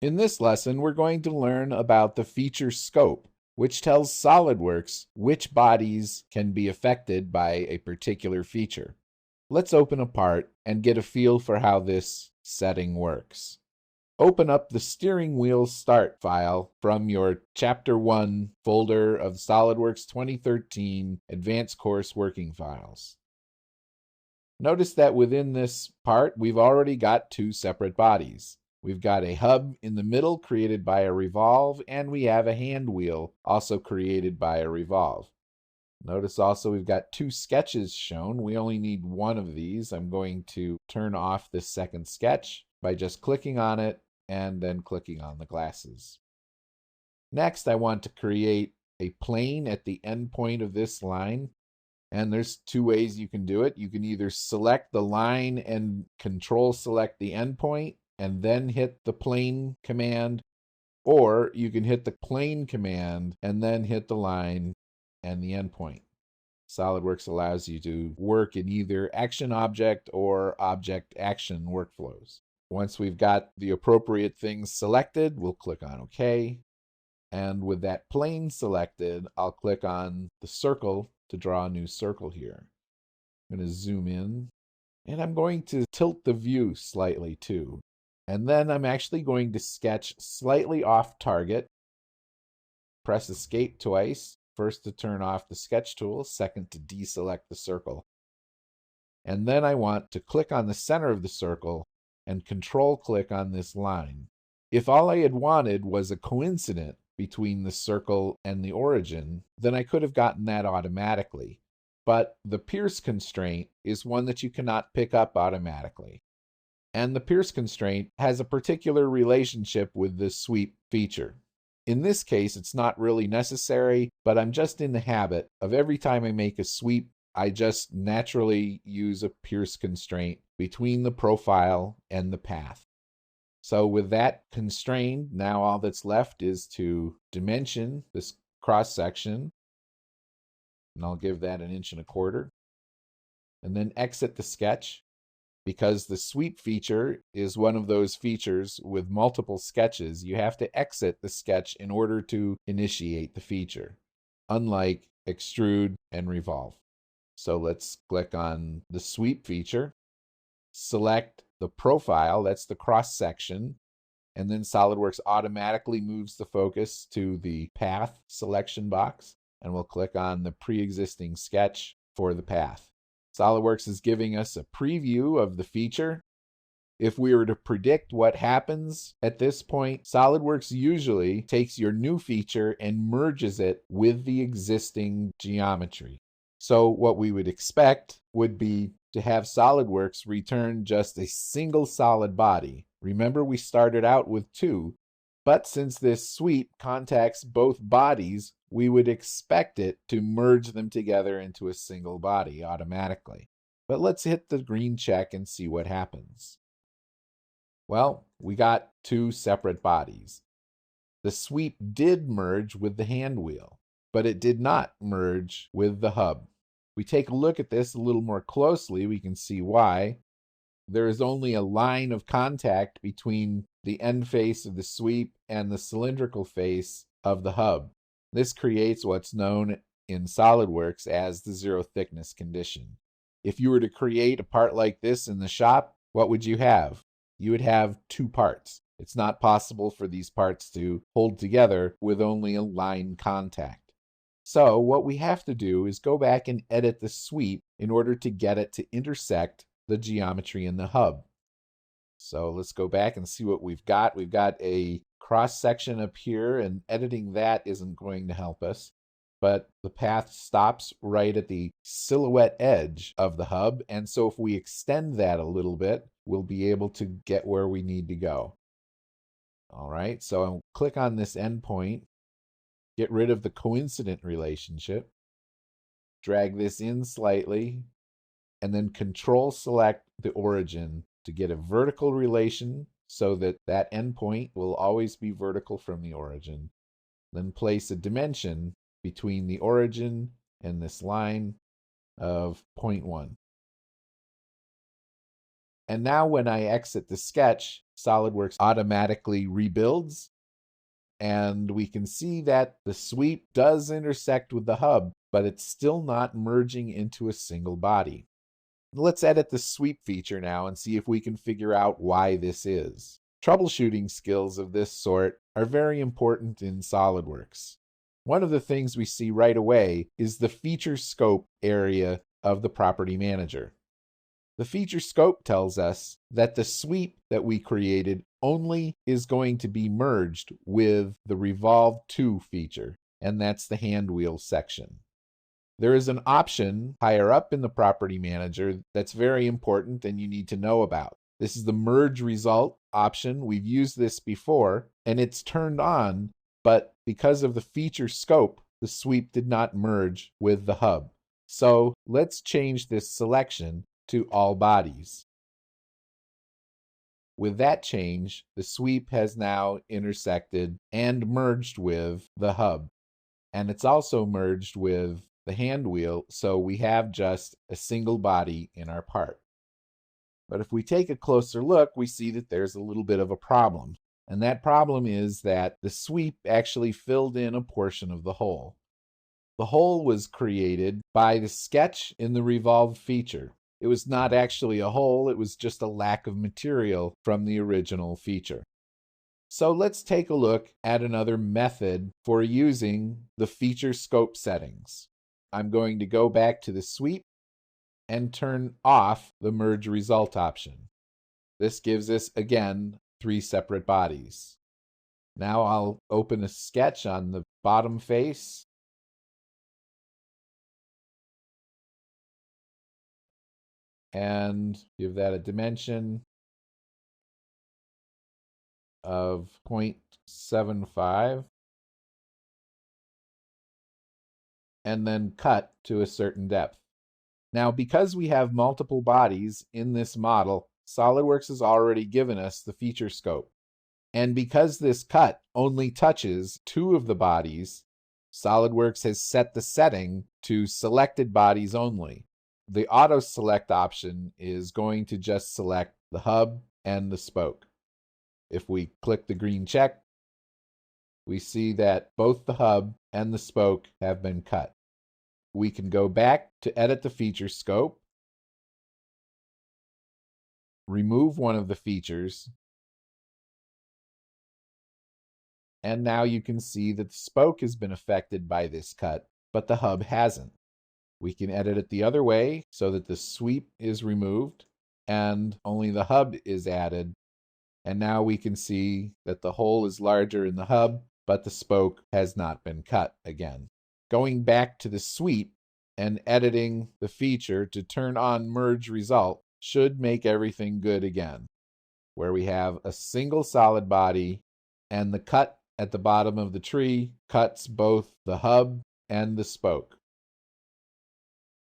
In this lesson, we're going to learn about the feature scope, which tells SOLIDWORKS which bodies can be affected by a particular feature. Let's open a part and get a feel for how this setting works. Open up the steering wheel start file from your Chapter 1 folder of SOLIDWORKS 2013 Advanced Course Working Files. Notice that within this part, we've already got two separate bodies. We've got a hub in the middle created by a revolve, and we have a hand wheel also created by a revolve. Notice also we've got two sketches shown. We only need one of these. I'm going to turn off this second sketch by just clicking on it and then clicking on the glasses. Next, I want to create a plane at the end point of this line. And there's two ways you can do it. You can either select the line and control select the endpoint and then hit the plane command, or you can hit the plane command and then hit the line and the endpoint. SOLIDWORKS allows you to work in either action object or object action workflows. Once we've got the appropriate things selected, we'll click on OK. And with that plane selected, I'll click on the circle to draw a new circle here. I'm going to zoom in, and I'm going to tilt the view slightly too. And then I'm actually going to sketch slightly off target. Press Escape twice, first to turn off the sketch tool, second to deselect the circle. And then I want to click on the center of the circle and control click on this line. If all I had wanted was a coincident between the circle and the origin, then I could have gotten that automatically. But the Pierce constraint is one that you cannot pick up automatically. And the Pierce constraint has a particular relationship with this sweep feature. In this case, it's not really necessary, but I'm just in the habit of every time I make a sweep, I just naturally use a Pierce constraint between the profile and the path. So with that constrained, now all that's left is to dimension this cross section, and I'll give that 1.25 inches, and then exit the sketch. Because the sweep feature is one of those features with multiple sketches, you have to exit the sketch in order to initiate the feature, unlike extrude and revolve. So let's click on the sweep feature, select the profile, that's the cross section, and then SOLIDWORKS automatically moves the focus to the path selection box, and we'll click on the pre-existing sketch for the path. SOLIDWORKS is giving us a preview of the feature. If we were to predict what happens at this point, SOLIDWORKS usually takes your new feature and merges it with the existing geometry. So what we would expect would be to have SOLIDWORKS return just a single solid body. Remember, we started out with two, but since this sweep contacts both bodies, we would expect it to merge them together into a single body automatically. But let's hit the green check and see what happens. Well, we got two separate bodies. The sweep did merge with the hand wheel, but it did not merge with the hub. We take a look at this a little more closely, we can see why. There is only a line of contact between the end face of the sweep and the cylindrical face of the hub. This creates what's known in SOLIDWORKS as the zero thickness condition. If you were to create a part like this in the shop, what would you have? You would have two parts. It's not possible for these parts to hold together with only a line contact. So what we have to do is go back and edit the sweep in order to get it to intersect the geometry in the hub. So let's go back and see what we've got. We've got a cross section up here, and editing that isn't going to help us. But the path stops right at the silhouette edge of the hub, and so if we extend that a little bit, we'll be able to get where we need to go. All right, so I'll click on this endpoint, get rid of the coincident relationship, drag this in slightly, and then control select the origin to get a vertical relation so that that endpoint will always be vertical from the origin. Then place a dimension between the origin and this line of 0.1. And now when I exit the sketch, SOLIDWORKS automatically rebuilds, and we can see that the sweep does intersect with the hub, but it's still not merging into a single body. Let's edit the sweep feature now and see if we can figure out why this is. Troubleshooting skills of this sort are very important in SOLIDWORKS. One of the things we see right away is the feature scope area of the property manager. The feature scope tells us that the sweep that we created only is going to be merged with the Revolve To feature, and that's the hand wheel section. There is an option higher up in the property manager that's very important and you need to know about. This is the merge result option. We've used this before and it's turned on, but because of the feature scope, the sweep did not merge with the hub. So let's change this selection to all bodies. With that change, the sweep has now intersected and merged with the hub. And it's also merged with the hand wheel, so we have just a single body in our part. But if we take a closer look, we see that there's a little bit of a problem. And that problem is that the sweep actually filled in a portion of the hole. The hole was created by the sketch in the Revolve feature. It was not actually a hole, it was just a lack of material from the original feature. So let's take a look at another method for using the feature scope settings. I'm going to go back to the sweep and turn off the merge result option. This gives us, again, 3 separate bodies. Now I'll open a sketch on the bottom face. And give that a dimension of 0.75. And then cut to a certain depth. Now, because we have multiple bodies in this model, SOLIDWORKS has already given us the feature scope. And because this cut only touches 2 of the bodies, SOLIDWORKS has set the setting to selected bodies only. The auto select option is going to just select the hub and the spoke. If we click the green check, we see that both the hub and the spoke have been cut. We can go back to edit the feature scope, remove one of the features, and now you can see that the spoke has been affected by this cut, but the hub hasn't. We can edit it the other way so that the sweep is removed and only the hub is added. And now we can see that the hole is larger in the hub, but the spoke has not been cut again. Going back to the sweep and editing the feature to turn on merge result should make everything good again, where we have a single solid body and the cut at the bottom of the tree cuts both the hub and the spoke.